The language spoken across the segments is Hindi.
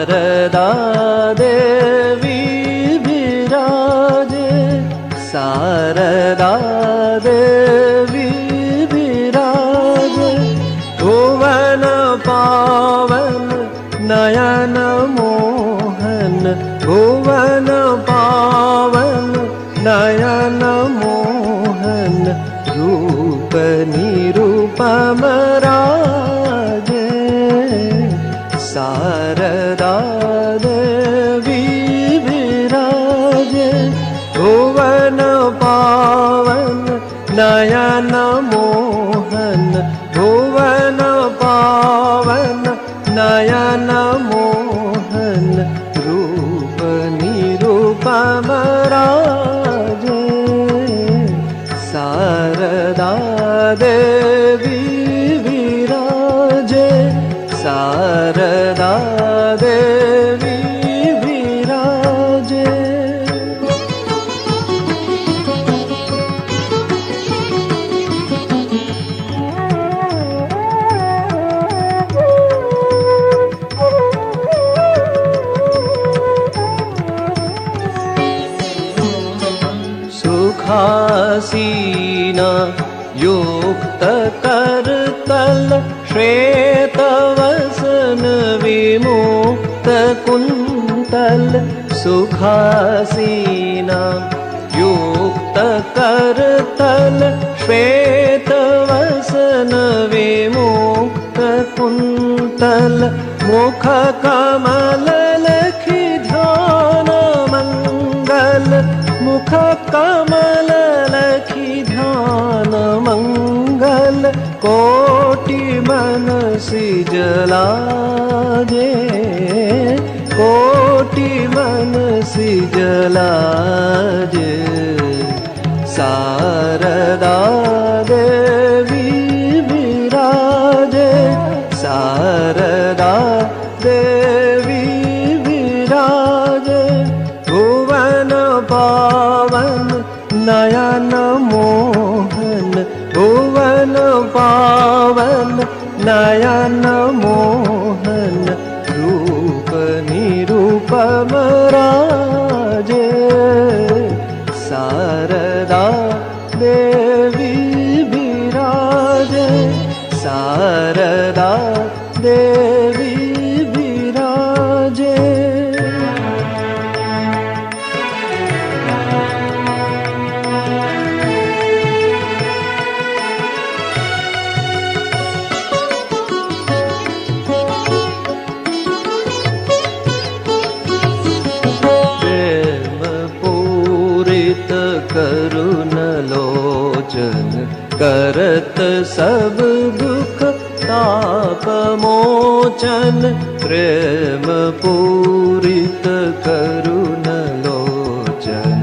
शारदा देवी विराजे, शारदा देवी विराजे। भुवन पावन नयन मोहन, भुवन पावन नयन मोहन, रूप निरूपम राजे। शारदा देवी विराजे, भुवन पावन नयन मोहन, भुवन पावन नयन मोहन, रूप निरूपम राजे। शारदा देवी विराजे, शारदा देवी विराजे। सुखासीना युक्त करतल, श्वेतवसन विमुक्त कुन्तल। सुखासीना युक्त करतल, श्वेतवसन विमुक्त कुन्तल। मुख कमल लखि ध्यान मंगल, मुख कमल लखि ध्यान मंगल। कोटि मन सिजलाजे, कोटि मन सिजलाजे। शारदा देवी विराजे, शारदा देवी विराजे। भुवन पावन नयन मोहन, भुवन पावन नयन मोहन, रूप निरूपम राजे। शारदा देवी विराजे, शारदा देवी विराजे। करुण लोचन, करत सब दुख ताप मोचन। प्रेम पूरित करुण लोचन,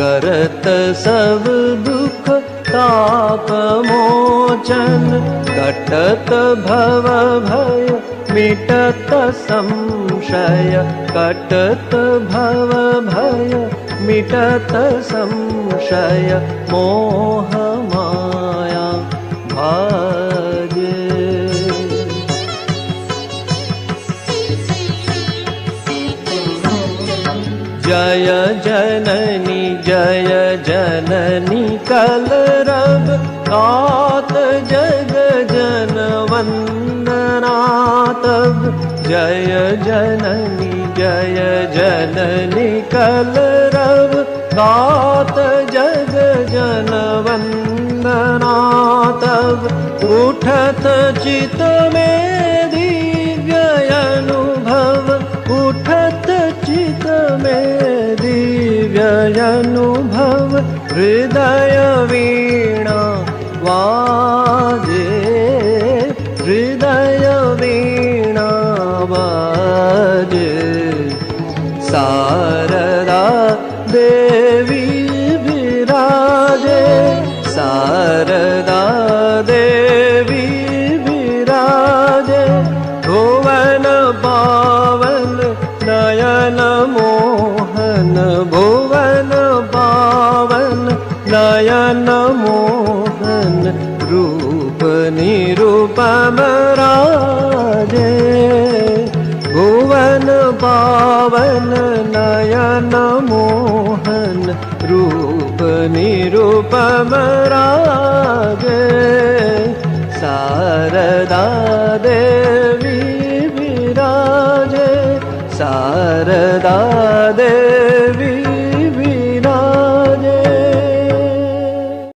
करत सब दुख ताप मोचन। कटत भव भय मिटत संशय, कटत भव भय मिटत संशय। मोह माया भाजे, जय जननी जय जननी कलरव। कात जग जन वंदना तब, जय जननी जय जननी कलरव। कात जग जन वंदना तब, उठत चित में दिव्य अनुभव, उठत चित में दिव्य अनुभव। हृदय वीणा वाजे, हृदय वीणा वाजे। शारदा देवी विराजे, शारदा देवी विराजे। भुवन पावन नयन मोहन, भुवन पावन नयन मोहन, रूप निरूपम